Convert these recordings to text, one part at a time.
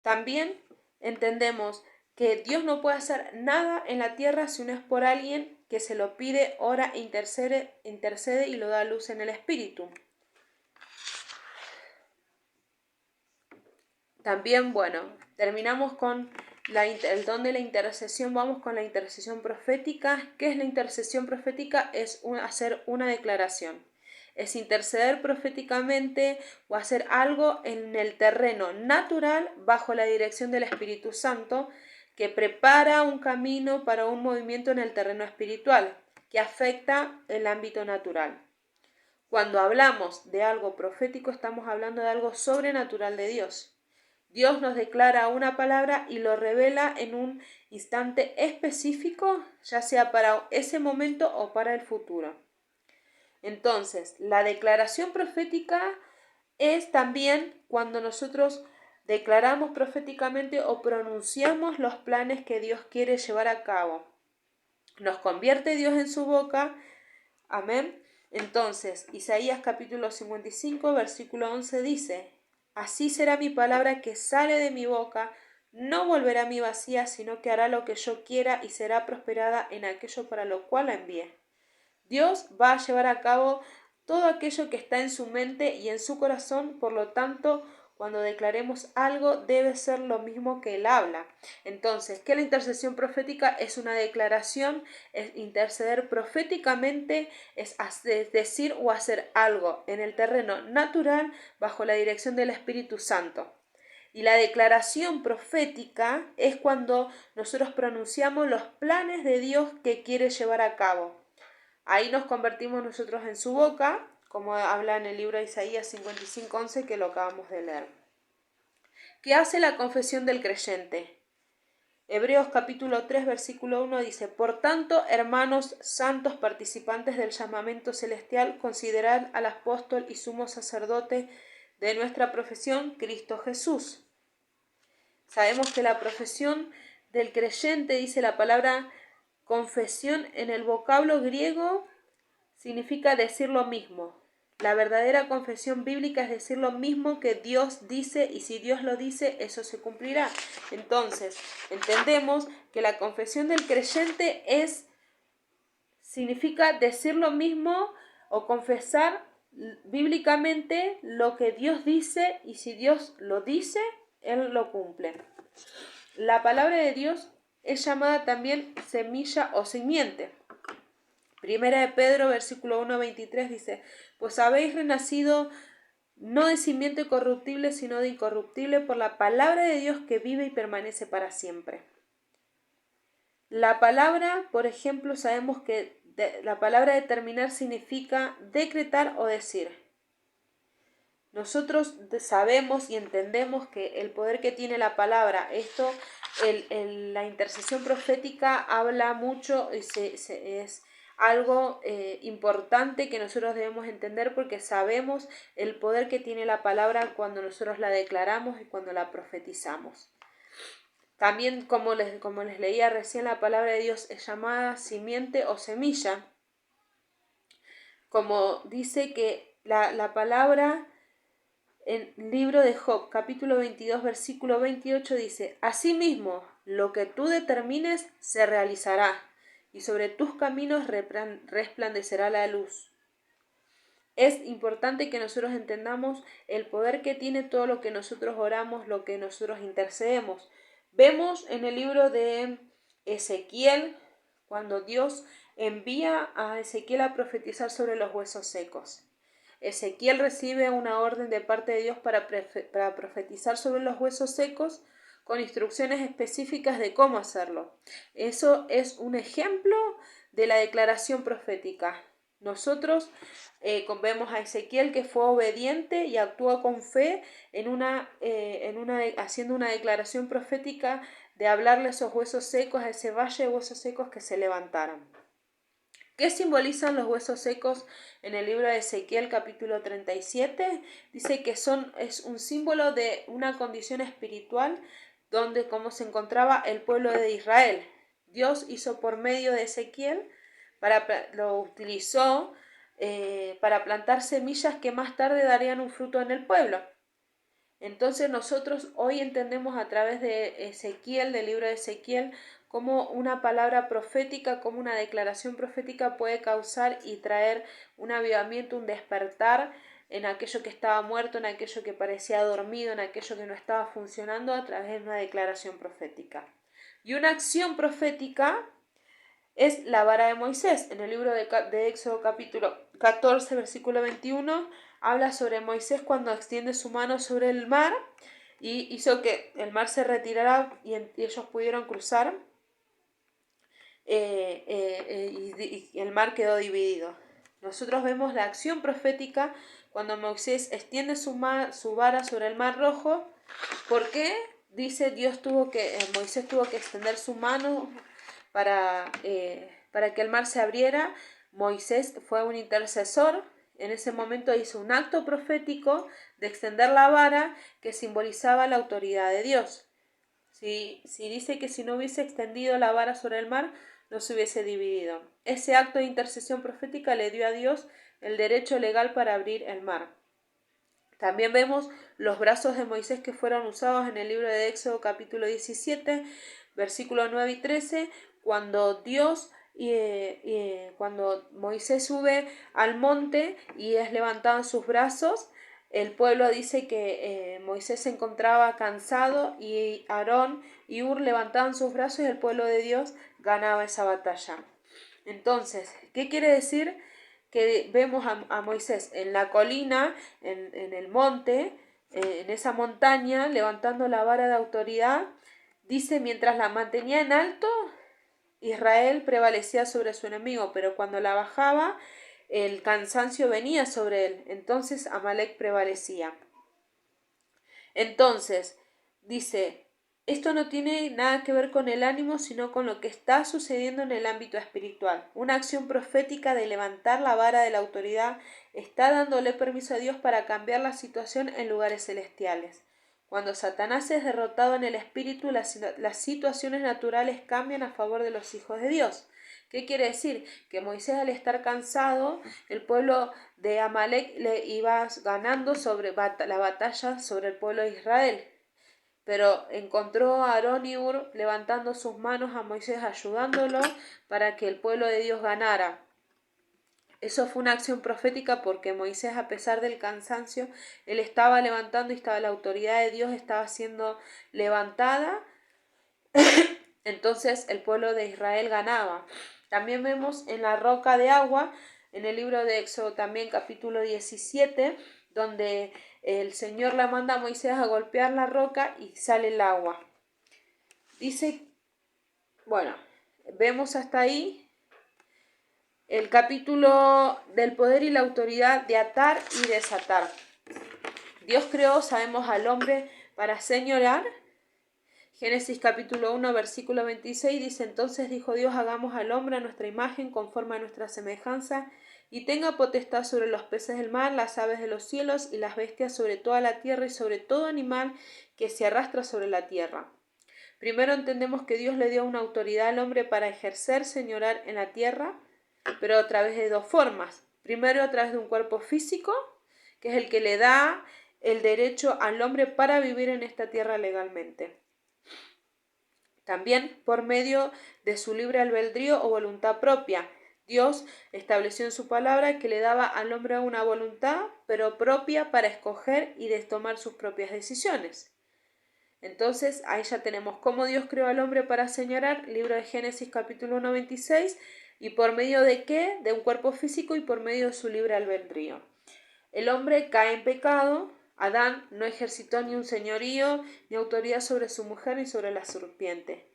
También entendemos que Dios no puede hacer nada en la tierra si no es por alguien que se lo pide, ora, intercede y lo da a luz en el Espíritu. También, terminamos con el don de la intercesión. Vamos con la intercesión profética. ¿Qué es la intercesión profética? Es hacer una declaración. Es interceder proféticamente o hacer algo en el terreno natural bajo la dirección del Espíritu Santo, que prepara un camino para un movimiento en el terreno espiritual que afecta el ámbito natural. Cuando hablamos de algo profético, estamos hablando de algo sobrenatural de Dios. Dios nos declara una palabra y lo revela en un instante específico, ya sea para ese momento o para el futuro. Entonces, la declaración profética es también cuando nosotros declaramos proféticamente o pronunciamos los planes que Dios quiere llevar a cabo. Nos convierte Dios en su boca. Amén. Entonces, Isaías capítulo 55, versículo 11 dice: Así será mi palabra que sale de mi boca, no volverá a mí vacía, sino que hará lo que yo quiera y será prosperada en aquello para lo cual la envié. Dios va a llevar a cabo todo aquello que está en su mente y en su corazón, por lo tanto, cuando declaremos algo debe ser lo mismo que Él habla. Entonces, ¿qué es la intercesión profética? Es una declaración, es interceder proféticamente, es decir o hacer algo en el terreno natural bajo la dirección del Espíritu Santo. Y la declaración profética es cuando nosotros pronunciamos los planes de Dios que quiere llevar a cabo. Ahí nos convertimos nosotros en su boca, como habla en el libro de Isaías 55:11 que lo acabamos de leer. ¿Qué hace la confesión del creyente? Hebreos capítulo 3 versículo 1 dice: Por tanto, hermanos santos participantes del llamamiento celestial, considerad al apóstol y sumo sacerdote de nuestra profesión, Cristo Jesús. Sabemos que la profesión del creyente, dice la palabra confesión, en el vocablo griego significa decir lo mismo. La verdadera confesión bíblica es decir lo mismo que Dios dice, y si Dios lo dice, eso se cumplirá. Entonces, entendemos que la confesión del creyente significa decir lo mismo o confesar bíblicamente lo que Dios dice, y si Dios lo dice, Él lo cumple. La palabra de Dios es llamada también semilla o simiente. Primera de Pedro, versículo 1-23 dice: Pues habéis renacido no de simiente corruptible, sino de incorruptible, por la palabra de Dios que vive y permanece para siempre. La palabra, por ejemplo, sabemos que la palabra determinar significa decretar o decir. Nosotros sabemos y entendemos que el poder que tiene la palabra, la intercesión profética habla mucho y es algo importante que nosotros debemos entender, porque sabemos el poder que tiene la palabra cuando nosotros la declaramos y cuando la profetizamos. También, como les leía recién, la palabra de Dios es llamada simiente o semilla. Como dice que la palabra en el libro de Job, capítulo 22, versículo 28 dice: Asimismo, lo que tú determines se realizará, y sobre tus caminos resplandecerá la luz. Es importante que nosotros entendamos el poder que tiene todo lo que nosotros oramos, lo que nosotros intercedemos. Vemos en el libro de Ezequiel, cuando Dios envía a Ezequiel a profetizar sobre los huesos secos. Ezequiel recibe una orden de parte de Dios para profetizar sobre los huesos secos, con instrucciones específicas de cómo hacerlo. Eso es un ejemplo de la declaración profética. Nosotros vemos a Ezequiel que fue obediente y actuó con fe haciendo una declaración profética de hablarle a esos huesos secos, a ese valle de huesos secos, que se levantaran. ¿Qué simbolizan los huesos secos en el libro de Ezequiel capítulo 37? Dice que es un símbolo de una condición espiritual donde como se encontraba el pueblo de Israel. Dios hizo por medio de Ezequiel, lo utilizó para plantar semillas que más tarde darían un fruto en el pueblo. Entonces nosotros hoy entendemos a través de Ezequiel, del libro de Ezequiel, cómo una palabra profética, cómo una declaración profética puede causar y traer un avivamiento, un despertar en aquello que estaba muerto, en aquello que parecía dormido, en aquello que no estaba funcionando a través de una declaración profética. Y una acción profética es la vara de Moisés. En el libro de Éxodo capítulo 14, versículo 21, habla sobre Moisés cuando extiende su mano sobre el mar y hizo que el mar se retirara y ellos pudieron cruzar y el mar quedó dividido. Nosotros vemos la acción profética cuando Moisés extiende su vara sobre el mar rojo. ¿Por qué? Dice Moisés tuvo que extender su mano para que el mar se abriera. Moisés fue un intercesor. En ese momento hizo un acto profético de extender la vara que simbolizaba la autoridad de Dios. Si dice que si no hubiese extendido la vara sobre el mar, no se hubiese dividido. Ese acto de intercesión profética le dio a Dios el derecho legal para abrir el mar. También vemos los brazos de Moisés que fueron usados en el libro de Éxodo capítulo 17, versículos 9 y 13, cuando cuando Moisés sube al monte y es levantado en sus brazos. El pueblo dice que Moisés se encontraba cansado y Aarón y Hur levantaban sus brazos y el pueblo de Dios ganaba esa batalla. Entonces, ¿qué quiere decir? Que vemos a Moisés en la colina, en el monte, en esa montaña, levantando la vara de autoridad. Dice, mientras la mantenía en alto, Israel prevalecía sobre su enemigo, pero cuando la bajaba, el cansancio venía sobre él. Entonces Amalek prevalecía. Entonces, dice, esto no tiene nada que ver con el ánimo, sino con lo que está sucediendo en el ámbito espiritual. Una acción profética de levantar la vara de la autoridad está dándole permiso a Dios para cambiar la situación en lugares celestiales. Cuando Satanás es derrotado en el espíritu, las situaciones naturales cambian a favor de los hijos de Dios. ¿Qué quiere decir? Que Moisés, al estar cansado, el pueblo de Amalek le iba ganando la batalla sobre el pueblo de Israel. Pero encontró a Aarón y Hur levantando sus manos a Moisés, ayudándolo para que el pueblo de Dios ganara. Eso fue una acción profética porque Moisés, a pesar del cansancio, él estaba levantando y la autoridad de Dios estaba siendo levantada. Entonces el pueblo de Israel ganaba. También vemos en la roca de agua, en el libro de Éxodo también capítulo 17, donde el Señor le manda a Moisés a golpear la roca y sale el agua. Dice, bueno, vemos hasta ahí el capítulo del poder y la autoridad de atar y desatar. Dios creó, sabemos, al hombre para señorear. Génesis capítulo 1, versículo 26 dice, entonces dijo Dios, hagamos al hombre a nuestra imagen, conforme a nuestra semejanza, y tenga potestad sobre los peces del mar, las aves de los cielos y las bestias sobre toda la tierra y sobre todo animal que se arrastra sobre la tierra. Primero entendemos que Dios le dio una autoridad al hombre para ejercer señorar en la tierra, pero a través de dos formas. Primero a través de un cuerpo físico, que es el que le da el derecho al hombre para vivir en esta tierra legalmente. También por medio de su libre albedrío o voluntad propia. Dios estableció en su palabra que le daba al hombre una voluntad, pero propia, para escoger y de tomar sus propias decisiones. Entonces, ahí ya tenemos cómo Dios creó al hombre para señorar, libro de Génesis capítulo 1, 26, y por medio de qué, de un cuerpo físico y por medio de su libre albedrío. El hombre cae en pecado. Adán no ejercitó ni un señorío ni autoridad sobre su mujer ni sobre la serpiente.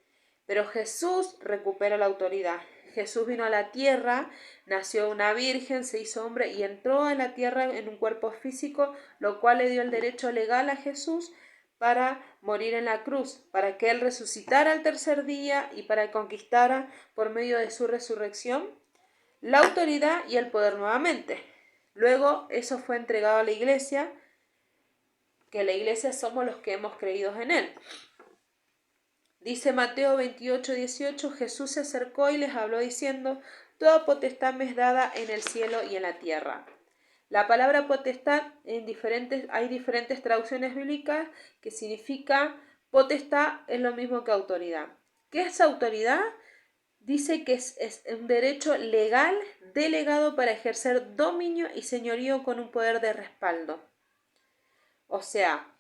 Pero Jesús recupera la autoridad. Jesús vino a la tierra, nació una virgen, se hizo hombre y entró a la tierra en un cuerpo físico, lo cual le dio el derecho legal a Jesús para morir en la cruz, para que Él resucitara al tercer día y para que conquistara por medio de su resurrección la autoridad y el poder nuevamente. Luego eso fue entregado a la iglesia, que la iglesia somos los que hemos creído en Él. Dice Mateo 28, 18, Jesús se acercó y les habló diciendo, toda potestad me es dada en el cielo y en la tierra. La palabra potestad, hay diferentes traducciones bíblicas que significa potestad es lo mismo que autoridad. ¿Qué es autoridad? Dice que es un derecho legal delegado para ejercer dominio y señorío con un poder de respaldo. O sea,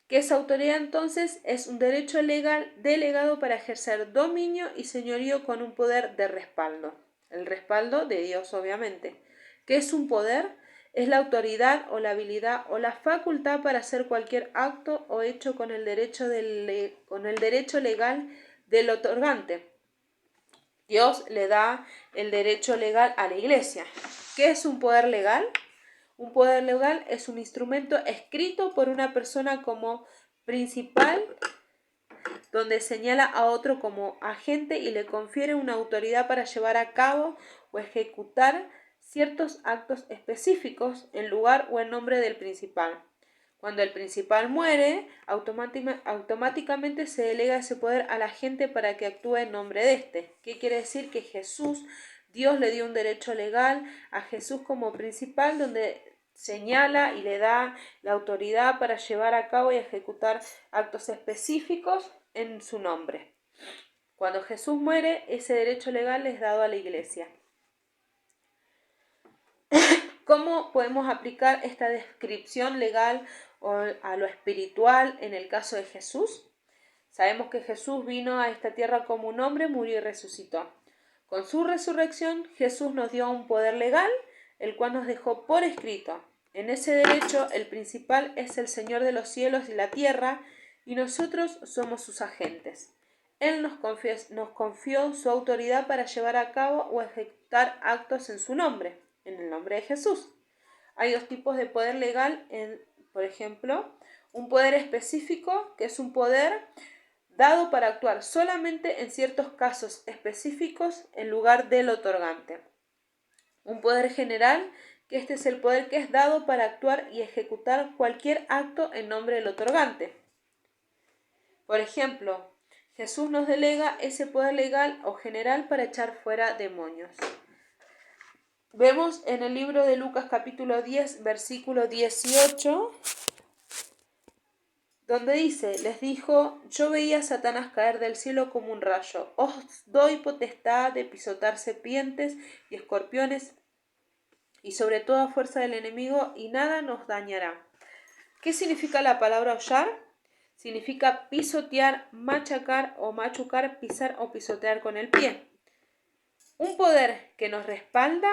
¿qué es autoridad entonces? Es un derecho legal delegado para ejercer dominio y señorío con un poder de respaldo. El respaldo de Dios, obviamente. ¿Qué es un poder? Es la autoridad o la habilidad o la facultad para hacer cualquier acto o hecho con el derecho legal del otorgante. Dios le da el derecho legal a la iglesia. ¿Qué es un poder legal? Un poder legal es un instrumento escrito por una persona como principal, donde señala a otro como agente y le confiere una autoridad para llevar a cabo o ejecutar ciertos actos específicos en lugar o en nombre del principal. Cuando el principal muere, automáticamente se delega ese poder a la gente para que actúe en nombre de éste. ¿Qué quiere decir? Que Dios le dio un derecho legal a Jesús como principal, donde señala y le da la autoridad para llevar a cabo y ejecutar actos específicos en su nombre. Cuando Jesús muere, ese derecho legal es dado a la iglesia. ¿Cómo podemos aplicar esta descripción legal a lo espiritual en el caso de Jesús? Sabemos que Jesús vino a esta tierra como un hombre, murió y resucitó. Con su resurrección, Jesús nos dio un poder legal, el cual nos dejó por escrito. En ese derecho, el principal es el Señor de los cielos y la tierra, y nosotros somos sus agentes. Él nos confió su autoridad para llevar a cabo o ejecutar actos en su nombre, en el nombre de Jesús. Hay dos tipos de poder legal, por ejemplo, un poder específico, que es un poder dado para actuar solamente en ciertos casos específicos en lugar del otorgante. Un poder general, que este es el poder que es dado para actuar y ejecutar cualquier acto en nombre del otorgante. Por ejemplo, Jesús nos delega ese poder legal o general para echar fuera demonios. Vemos en el libro de Lucas capítulo 10, versículo 18, donde dice, les dijo, yo veía a Satanás caer del cielo como un rayo. Os doy potestad de pisotar serpientes y escorpiones y sobre toda fuerza del enemigo y nada nos dañará. ¿Qué significa la palabra hollar? Significa pisotear, machacar o machucar, pisar o pisotear con el pie. Un poder que nos respalda,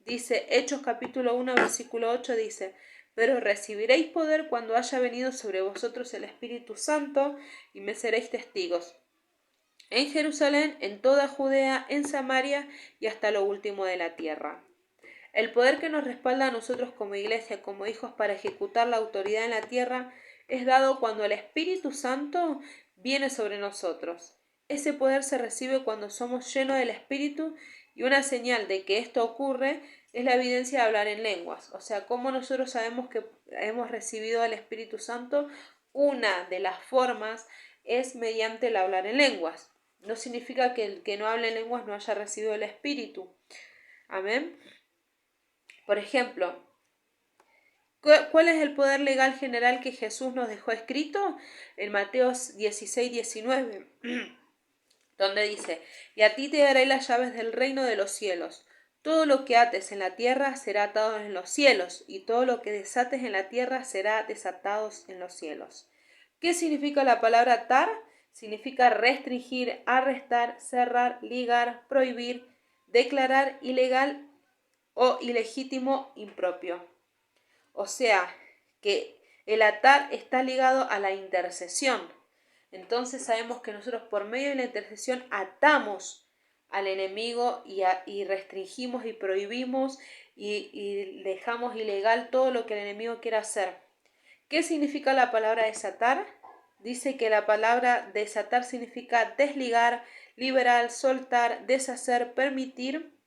dice Hechos capítulo 1 versículo 8, dice, pero recibiréis poder cuando haya venido sobre vosotros el Espíritu Santo y me seréis testigos. En Jerusalén, en toda Judea, en Samaria y hasta lo último de la tierra. El poder que nos respalda a nosotros como iglesia, como hijos para ejecutar la autoridad en la tierra, es dado cuando el Espíritu Santo viene sobre nosotros. Ese poder se recibe cuando somos llenos del Espíritu y una señal de que esto ocurre es la evidencia de hablar en lenguas. O sea, como nosotros sabemos que hemos recibido el Espíritu Santo, una de las formas es mediante el hablar en lenguas. No significa que el que no hable en lenguas no haya recibido el Espíritu. Amén. Por ejemplo, ¿cuál es el poder legal general que Jesús nos dejó escrito? En Mateo 16, 19, donde dice, y a ti te daré las llaves del reino de los cielos. Todo lo que ates en la tierra será atado en los cielos, y todo lo que desates en la tierra será desatado en los cielos. ¿Qué significa la palabra atar? Significa restringir, arrestar, cerrar, ligar, prohibir, declarar ilegal o ilegítimo, impropio. O sea, que el atar está ligado a la intercesión. Entonces sabemos que nosotros por medio de la intercesión atamos al enemigo y restringimos y prohibimos y dejamos ilegal todo lo que el enemigo quiera hacer. ¿Qué significa la palabra desatar? Dice que la palabra desatar significa desligar, liberar, soltar, deshacer, permitir,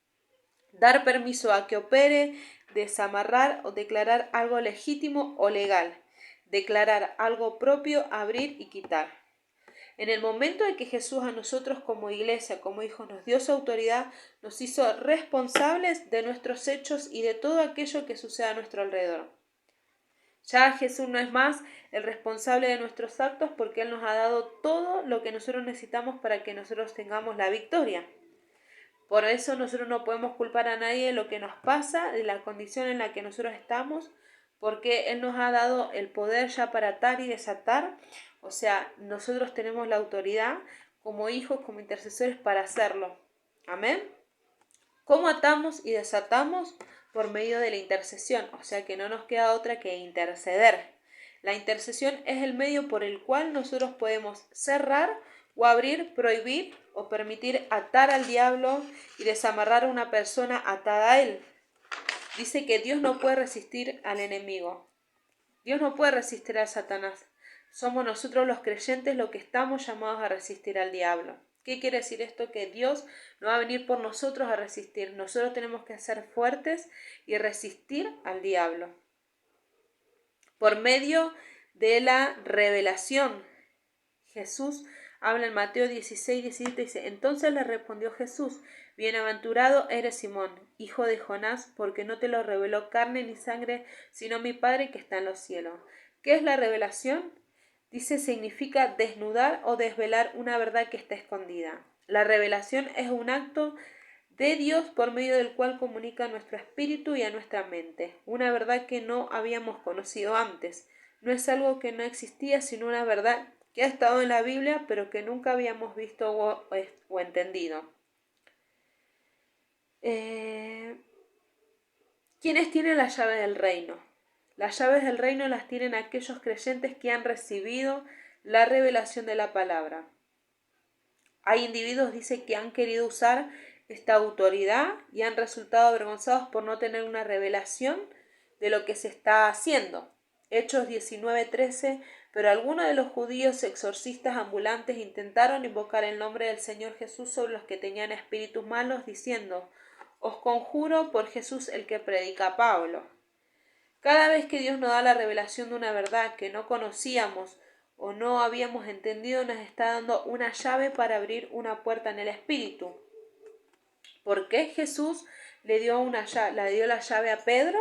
dar permiso a que opere, desamarrar o declarar algo legítimo o legal, declarar algo propio, abrir y quitar. En el momento en que Jesús a nosotros como iglesia, como hijos, nos dio su autoridad, nos hizo responsables de nuestros hechos y de todo aquello que sucede a nuestro alrededor. Ya Jesús no es más el responsable de nuestros actos porque Él nos ha dado todo lo que nosotros necesitamos para que nosotros tengamos la victoria. Por eso nosotros no podemos culpar a nadie de lo que nos pasa, de la condición en la que nosotros estamos, porque Él nos ha dado el poder ya para atar y desatar. O sea, nosotros tenemos la autoridad como hijos, como intercesores para hacerlo. Amén. ¿Cómo atamos y desatamos? Por medio de la intercesión, o sea que no nos queda otra que interceder. La intercesión es el medio por el cual nosotros podemos cerrar o abrir, prohibir o permitir atar al diablo y desamarrar a una persona atada a él. Dice que Dios no puede resistir al enemigo. Dios no puede resistir a Satanás. Somos nosotros los creyentes los que estamos llamados a resistir al diablo. ¿Qué quiere decir esto? Que Dios no va a venir por nosotros a resistir. Nosotros tenemos que ser fuertes y resistir al diablo. Por medio de la revelación. Jesús habla en Mateo 16:17, dice: Entonces le respondió Jesús: Bienaventurado eres Simón, hijo de Jonás, porque no te lo reveló carne ni sangre, sino mi Padre que está en los cielos. ¿Qué es la revelación? Dice, significa desnudar o desvelar una verdad que está escondida. La revelación es un acto de Dios por medio del cual comunica a nuestro espíritu y a nuestra mente, una verdad que no habíamos conocido antes. No es algo que no existía, sino una verdad que ha estado en la Biblia, pero que nunca habíamos visto o entendido. ¿Quiénes tienen la llave del reino? Las llaves del reino las tienen aquellos creyentes que han recibido la revelación de la palabra. Hay individuos, dice, que han querido usar esta autoridad y han resultado avergonzados por no tener una revelación de lo que se está haciendo. Hechos 19:13, pero algunos de los judíos exorcistas ambulantes intentaron invocar el nombre del Señor Jesús sobre los que tenían espíritus malos, diciendo: Os conjuro por Jesús el que predica Pablo. Cada vez que Dios nos da la revelación de una verdad que no conocíamos o no habíamos entendido, nos está dando una llave para abrir una puerta en el espíritu. ¿Por qué Jesús le dio la llave a Pedro?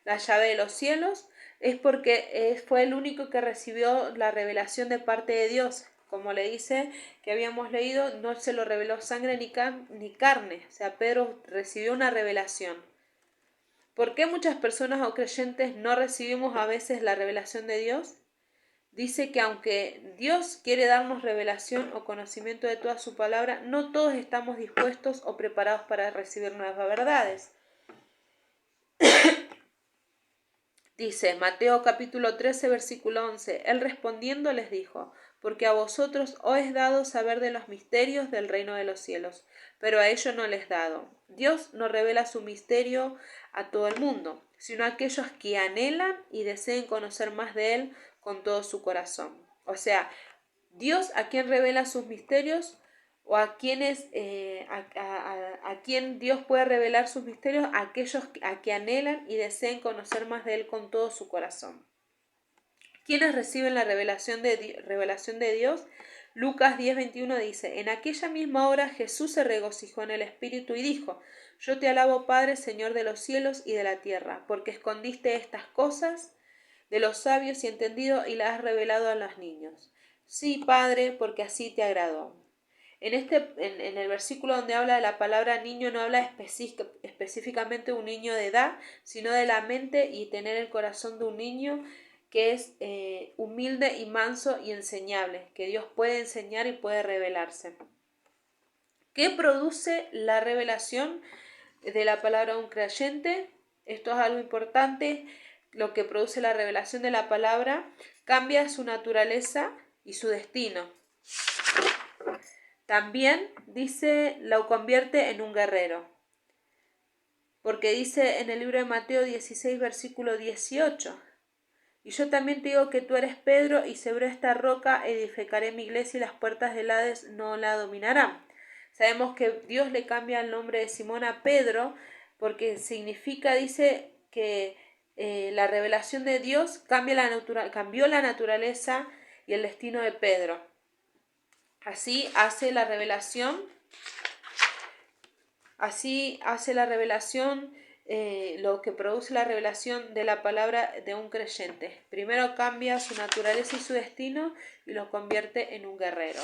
La llave de los cielos. Es porque fue el único que recibió la revelación de parte de Dios. Como le dice que habíamos leído, no se lo reveló sangre ni carne. O sea, Pedro recibió una revelación. ¿Por qué muchas personas o creyentes no recibimos a veces la revelación de Dios? Dice que aunque Dios quiere darnos revelación o conocimiento de toda su palabra, no todos estamos dispuestos o preparados para recibir nuevas verdades. Dice Mateo capítulo 13, versículo 11, Él respondiendo les dijo: Porque a vosotros os es dado saber de los misterios del reino de los cielos, pero a ellos no les es dado. Dios no revela su misterio a todo el mundo, sino a aquellos que anhelan y deseen conocer más de Él con todo su corazón. O sea, Dios a quien revela sus misterios o a quienes a quien Dios puede revelar sus misterios, a aquellos a que anhelan y deseen conocer más de Él con todo su corazón. ¿Quiénes reciben la revelación de Dios? Lucas 10:21 dice: En aquella misma hora Jesús se regocijó en el Espíritu y dijo: Yo te alabo, Padre, Señor de los cielos y de la tierra, porque escondiste estas cosas de los sabios y entendidos y las has revelado a los niños. Sí, Padre, porque así te agradó. En el versículo donde habla de la palabra niño, no habla específicamente de un niño de edad, sino de la mente y tener el corazón de un niño que es humilde y manso y enseñable, que Dios puede enseñar y puede revelarse. ¿Qué produce la revelación de la palabra de un creyente? Esto es algo importante. Lo que produce la revelación de la palabra cambia su naturaleza y su destino. También dice, lo convierte en un guerrero. Porque dice en el libro de Mateo 16, versículo 18, y yo también te digo que tú eres Pedro, y sobre esta roca edificaré mi iglesia, y las puertas del Hades no la dominarán. Sabemos que Dios le cambia el nombre de Simón a Pedro, porque significa, dice, que la revelación de Dios cambió la naturaleza y el destino de Pedro. Así hace la revelación. Así hace la revelación, lo que produce la revelación de la palabra de un creyente. Primero cambia su naturaleza y su destino y lo convierte en un guerrero.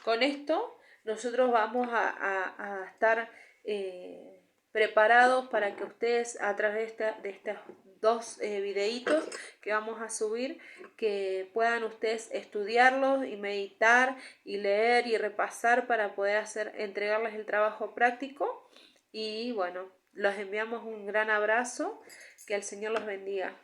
Con esto nosotros vamos a estar preparados para que ustedes a través de estos dos videitos que vamos a subir, que puedan ustedes estudiarlos y meditar y leer y repasar para poder entregarles el trabajo práctico. Y bueno, los enviamos un gran abrazo, que el Señor los bendiga.